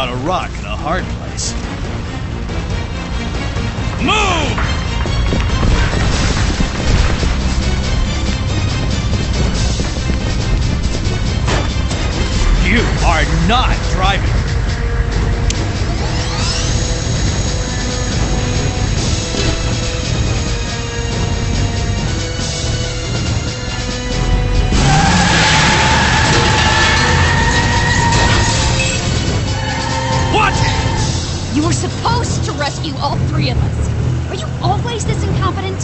Not a rock in a hard place. Move! You are not driving. What? You were supposed to rescue all three of us. Are you always this incompetent?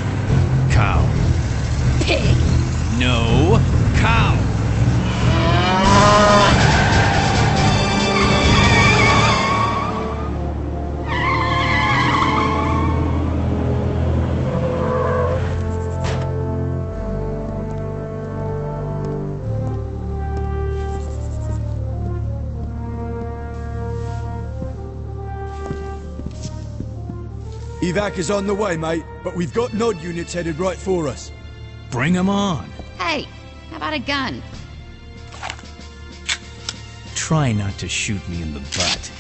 Cow. Pig. No, cow. Evac is on the way, mate, but we've got Nod units headed right for us. Bring 'em on. Hey, how about a gun? Try not to shoot me in the butt.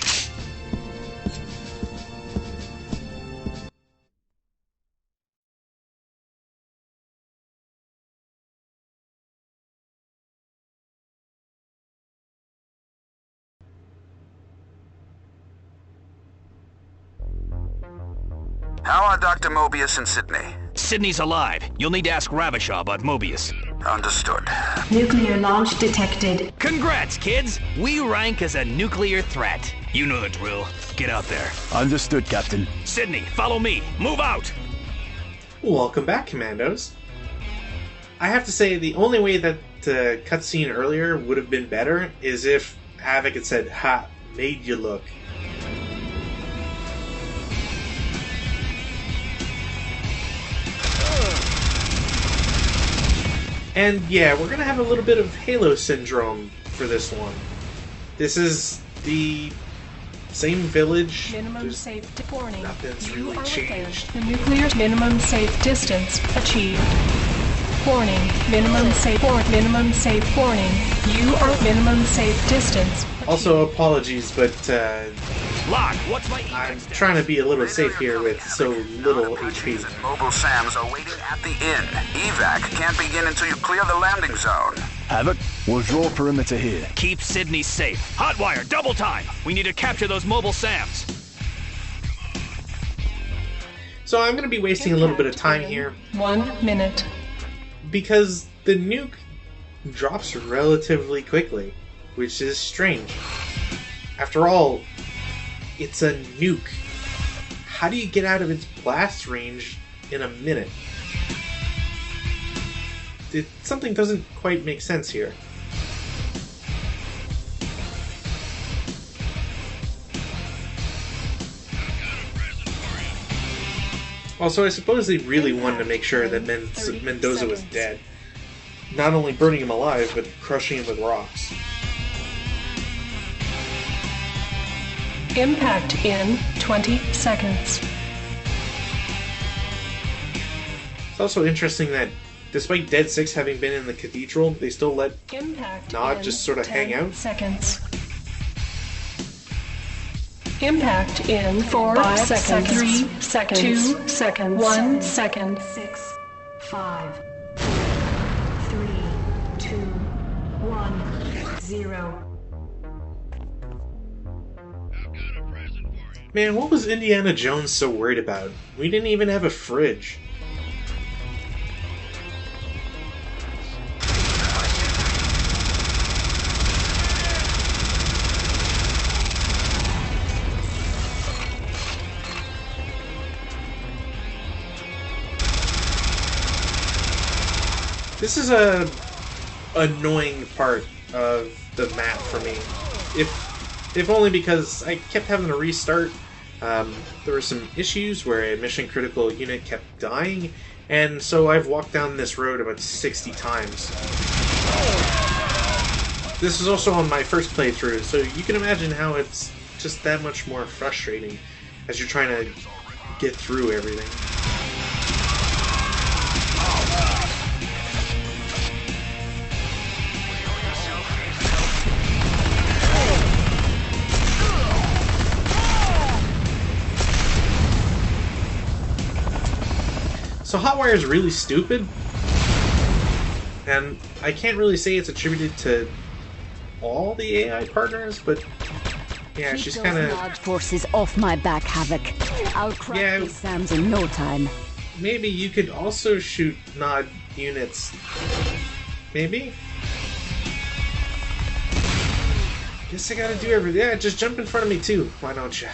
How are Dr. Mobius and Sydney? Sydney's alive. You'll need to ask Ravishar about Mobius. Understood. Nuclear launch detected. Congrats, kids! We rank as a nuclear threat. You know the drill. Get out there. Understood, Captain. Sydney, follow me. Move out! Welcome back, Commandos. I have to say, the only way that the cutscene earlier would have been better is if Havoc had said, "Ha, made you look." And yeah, we're gonna have a little bit of Halo syndrome for this one. This is the same village. Minimum There's safe warning. nothing's You really are within changed. the nuclear minimum safe distance achieved. Warning. Minimum safe warning. You are minimum safe distance. Also, apologies, but Lock, what's my I'm trying to be a little safe here with so little HP. And mobile SAMs are waiting at the inn. Evac can't begin until you clear the landing zone. Havoc, we'll draw perimeter here. Keep Sydney safe. Hotwire, double time. We need to capture those mobile SAMs. So I'm going to be wasting a little bit of time here 1 minute. because the nuke drops relatively quickly, which is strange. After all, it's a nuke. How do you get out of its blast range in a minute? Something doesn't quite make sense here. Also, I suppose they really wanted to make sure that Mendoza was dead. Not only burning him alive, but crushing him with rocks. Impact in 20 seconds. It's also interesting that, despite Dead 6 having been in the cathedral, they still let Impact Nod in just sort of 10 hang out. seconds. Impact in 4 5 seconds. 3 seconds. 2 seconds. 1 second. 6 5 3 2 1 0. Man, what was Indiana Jones so worried about? We didn't even have a fridge. This is a annoying part of the map for me. If only because I kept having to restart. There were some issues where a mission critical unit kept dying, and so I've walked down this road about 60 times. This is also on my first playthrough, so you can imagine how it's just that much more frustrating as you're trying to get through everything. So Hotwire is really stupid, and I can't really say it's attributed to all the AI partners, but yeah, she's kind of... large forces off my back, Havoc. I'll crack these Sams in no time. Maybe you could also shoot Nod units. Maybe? Guess I gotta do everything. Yeah, just jump in front of me too. Why don't you?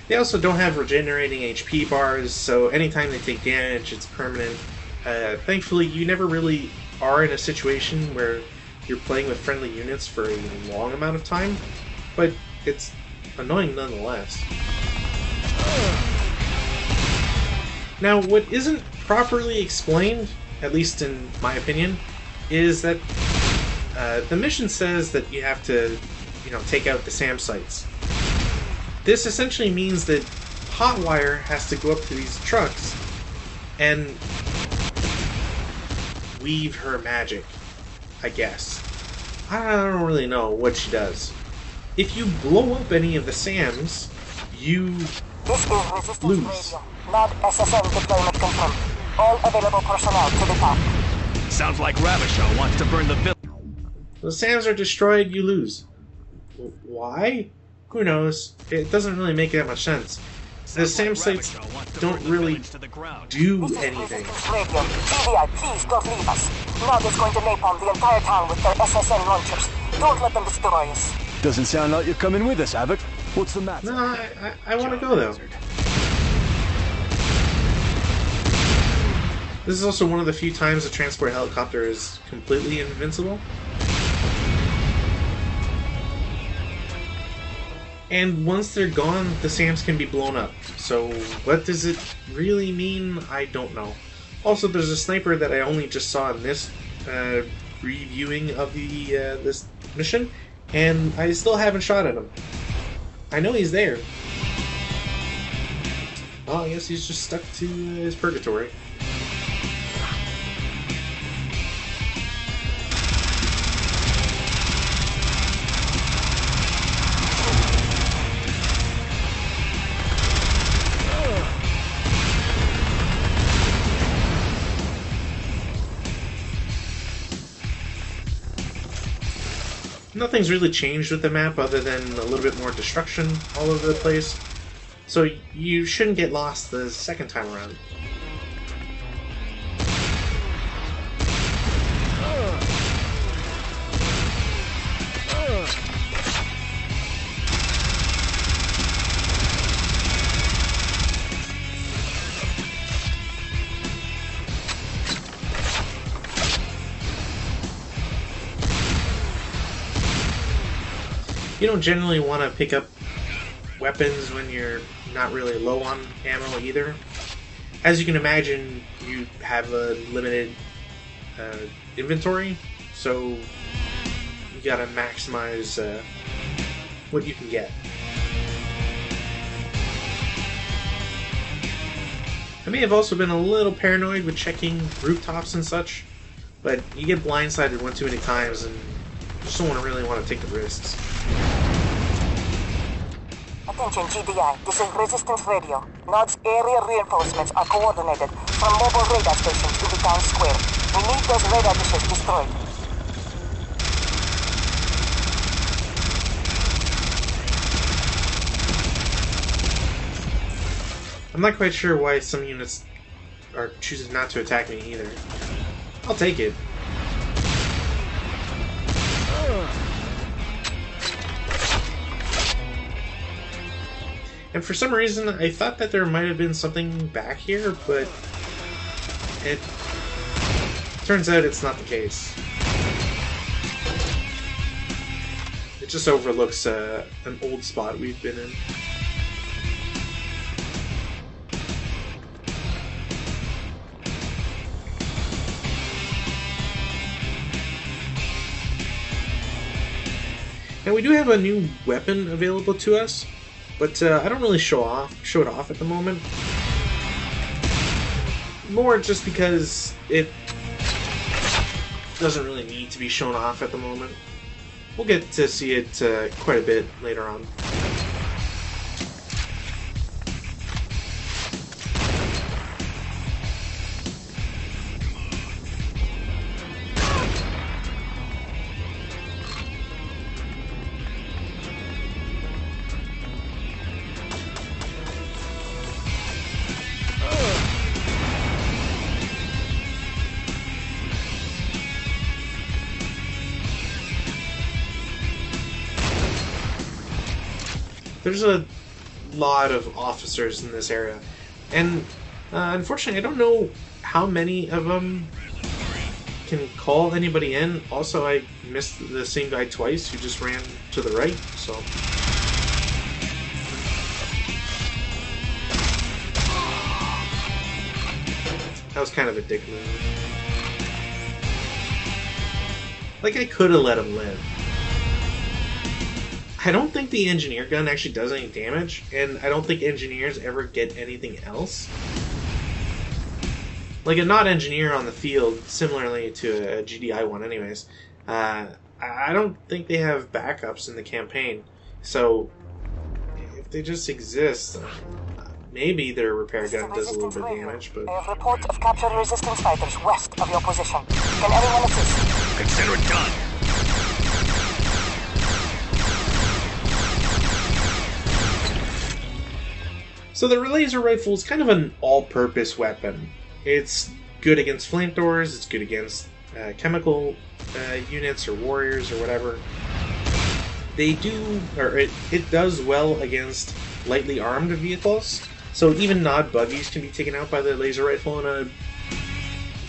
They also don't have regenerating HP bars, so anytime they take damage, it's permanent. Thankfully, you never really are in a situation where you're playing with friendly units for a long amount of time, but it's annoying nonetheless. Now, what isn't properly explained, at least in my opinion, is that the mission says that you have to, take out the SAM sites. This essentially means that Hotwire has to go up to these trucks and weave her magic, I guess. I don't really know what she does. If you blow up any of the SAMs, you lose. Not SSN deployment confirmed. All available personnel to the top. Sounds like Ravishar wants to burn the village. The SAMs are destroyed, you lose. Why? Who knows? It doesn't really make that much sense. The SAM sites don't really do anything. Radio. TVI, please don't leave us. Nod is going to napalm the entire town with their SSN launchers. Don't let them destroy us. Doesn't sound like you're coming with us, Havoc. What's the matter? No, I want to go though. This is also one of the few times a transport helicopter is completely invincible. And once they're gone, the SAMs can be blown up. So what does it really mean? I don't know. Also, there's a sniper that I only just saw in this reviewing of the this mission, and I still haven't shot at him. I know he's there. Oh, I guess he's just stuck to his purgatory. Nothing's really changed with the map other than a little bit more destruction all over the place, so you shouldn't get lost the second time around. You don't generally want to pick up weapons when you're not really low on ammo either. As you can imagine, you have a limited inventory, so you gotta maximize what you can get. I may have also been a little paranoid with checking rooftops and such, but you get blindsided one too many times and just don't really want to take the risks. Attention GDI, this is Resistance Radio. Nod's area reinforcements are coordinated from mobile radar stations to the town square. We need those radar dishes destroyed. I'm not quite sure why some units are choosing not to attack me either. I'll take it. And for some reason, I thought that there might have been something back here, but it turns out it's not the case. It just overlooks an old spot we've been in. Now we do have a new weapon available to us, but I don't really show it off at the moment. More just because it doesn't really need to be shown off at the moment. We'll get to see it quite a bit later on. there's a lot of officers in this area, and unfortunately I don't know how many of them can call anybody in. Also, I missed the same guy twice who just ran to the right, so... That was kind of a dick move. Like, I could have let him live. I don't think the engineer gun actually does any damage, and I don't think engineers ever get anything else. Like a not engineer on the field, similarly to a GDI one anyways, I don't think they have backups in the campaign. So, if they just exist, maybe their repair gun does a little bit of damage, but... I have report of captured resistance fighters west of your position. Can anyone assist? Consider it done. So the laser rifle is kind of an all-purpose weapon. It's good against flamethrowers, it's good against chemical units or warriors or whatever. They do, or it does well against lightly armed vehicles. So even Nod buggies can be taken out by the laser rifle in a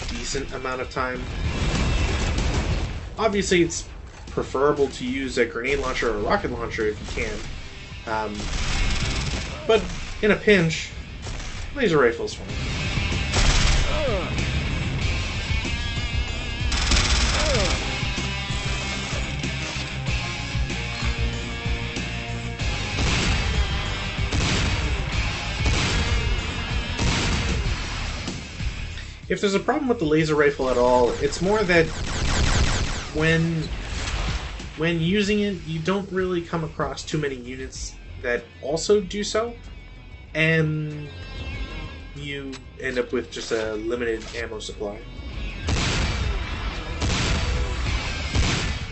decent amount of time. Obviously it's preferable to use a grenade launcher or a rocket launcher if you can. But in a pinch, laser rifle's fine. If there's a problem with the laser rifle at all, it's more that when using it, you don't really come across too many units that also do so, and you end up with just a limited ammo supply.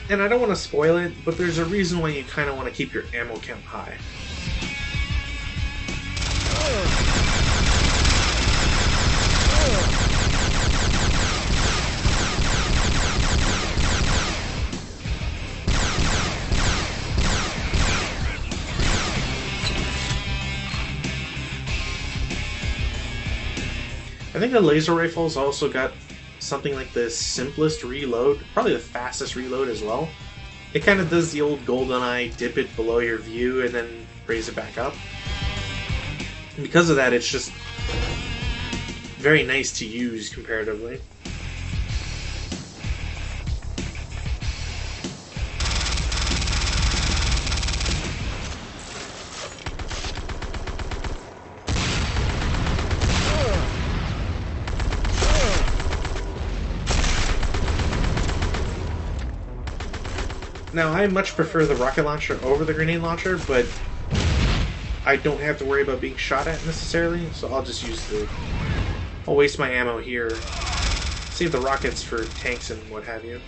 And I don't want to spoil it, but there's a reason why you kind of want to keep your ammo count high. I think the laser rifle's also got something like the simplest reload, probably the fastest reload as well. It kind of does the old GoldenEye, dip it below your view and then raise it back up. And because of that, it's just very nice to use comparatively. Now, I much prefer the rocket launcher over the grenade launcher, but I don't have to worry about being shot at necessarily, so I'll just use I'll waste my ammo here. Save the rockets for tanks and what have you.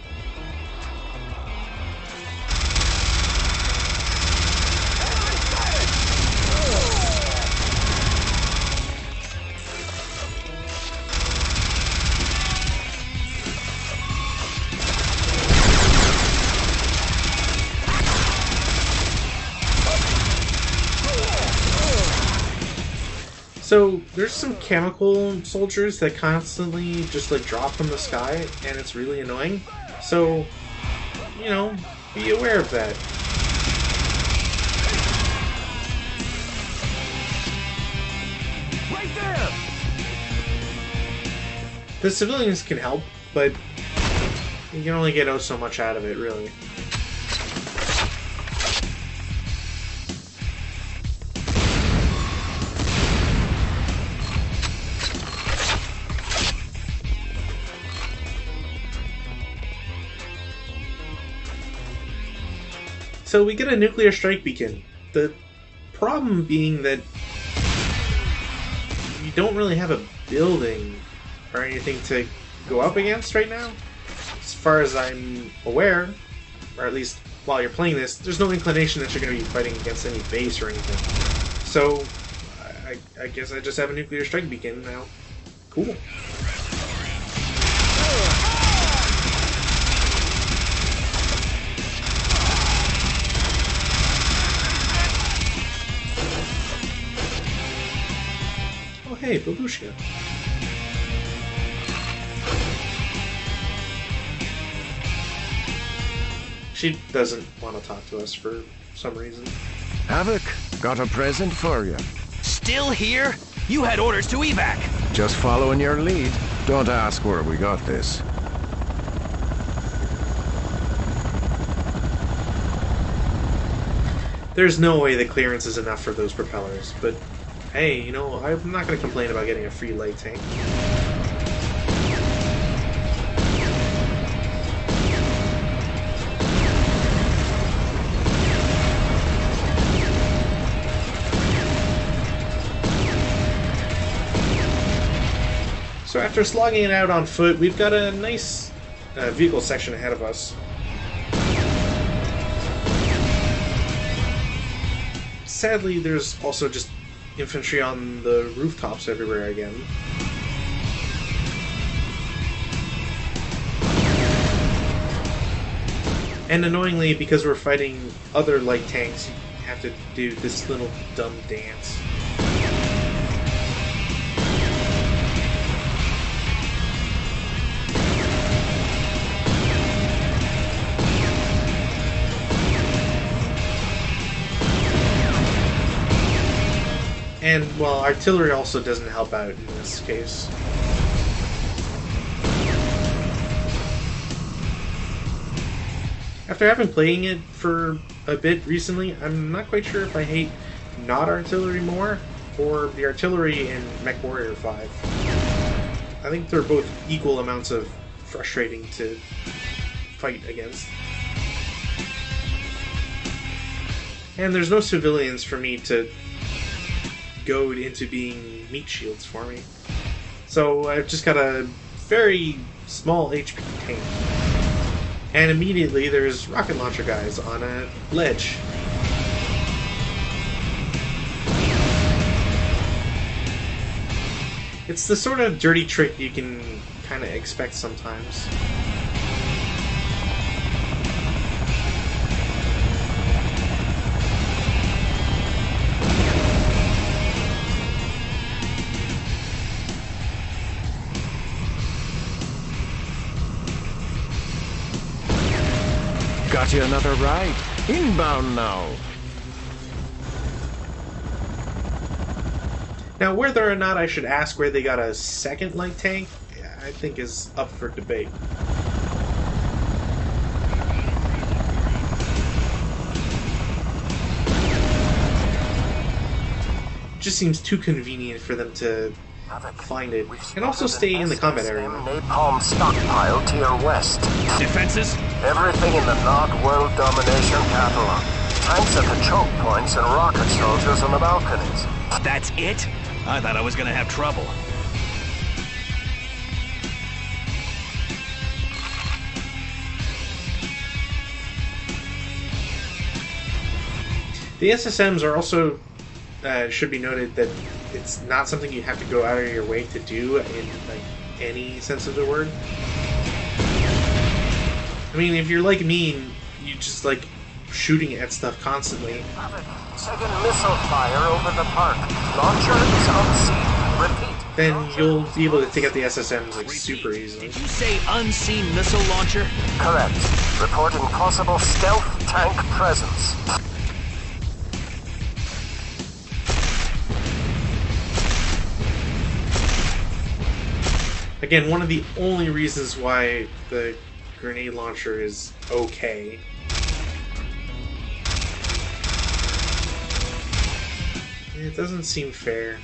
So there's some chemical soldiers that constantly just like drop from the sky, and it's really annoying. So, you know, be aware of that. Right there! The civilians can help, but you can only get oh so much out of it, really. So we get a nuclear strike beacon. The problem being that you don't really have a building or anything to go up against right now. As far as I'm aware, or at least while you're playing this, there's no inclination that you're going to be fighting against any base or anything. So I guess I just have a nuclear strike beacon now. Cool. Oh hey, Babushka. She doesn't want to talk to us for some reason. Havoc, got a present for you. Still here? You had orders to evac. Just following your lead. Don't ask where we got this. There's no way the clearance is enough for those propellers, but hey, you know, I'm not going to complain about getting a free light tank. So after slogging it out on foot, we've got a nice vehicle section ahead of us. Sadly, there's also just infantry on the rooftops everywhere again. And annoyingly, because we're fighting other light tanks, you have to do this little dumb dance. And, well, artillery also doesn't help out in this case. After having playing it for a bit recently, I'm not quite sure if I hate not artillery more, or the artillery in MechWarrior 5. I think they're both equal amounts of frustrating to fight against. And there's no civilians for me to goad into being meat shields for me. So I've just got a very small HP tank. And immediately there's rocket launcher guys on a ledge. It's the sort of dirty trick you can kind of expect sometimes. Got you another ride. Inbound now. Now, whether or not I should ask where they got a second light tank, I think is up for debate. Just seems too convenient for them to find it, and also stay in the combat area. Napalm stockpile to your west. Defenses? Everything in the Nod World Domination catalog. Tanks at the choke points and rocket soldiers on the balconies. That's it? I thought I was gonna have trouble. The SSMs are also, should be noted that it's not something you have to go out of your way to do in like any sense of the word. I mean, if you're like me and you just like shooting at stuff constantly. Second missile fire over the park. Launcher is unseen. Repeat. Then you'll be able to take out the SSMs like super easily. Did you say unseen missile launcher? Correct. Reporting possible stealth tank presence. Again, one of the only reasons why the grenade launcher is okay. It doesn't seem fair.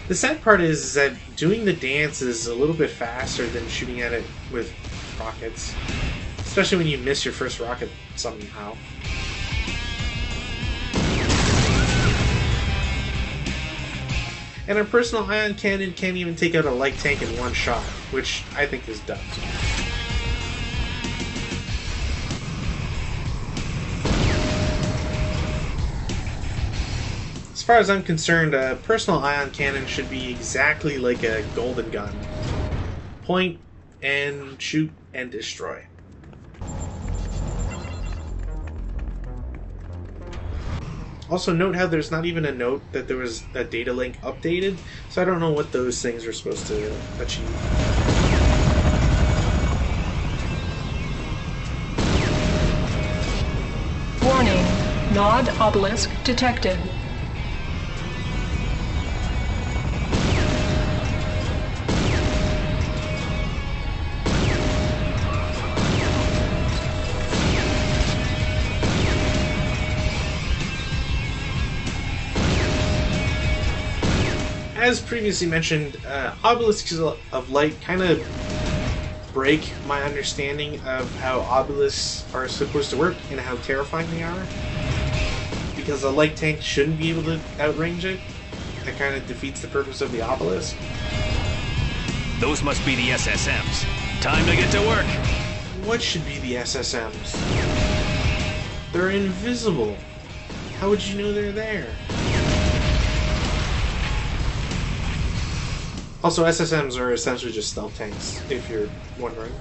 The sad part is that doing the dance is a little bit faster than shooting at it with rockets. Especially when you miss your first rocket somehow. And our personal ion cannon can't even take out a light tank in one shot, which I think is dumb. far as I'm concerned, a personal ion cannon should be exactly like a golden gun. Point and shoot and destroy. Also note how there's not even a note that there was a data link updated, so I don't know what those things are supposed to achieve. Warning. Nod Obelisk detected. As previously mentioned, obelisks of light kind of break my understanding of how obelisks are supposed to work and how terrifying they are. Because a light tank shouldn't be able to outrange it. That kind of defeats the purpose of the obelisk. Those must be the SSMs. Time to get to work. What should be the SSMs? They're invisible. How would you know they're there? Also, SSMs are essentially just stealth tanks, if you're wondering.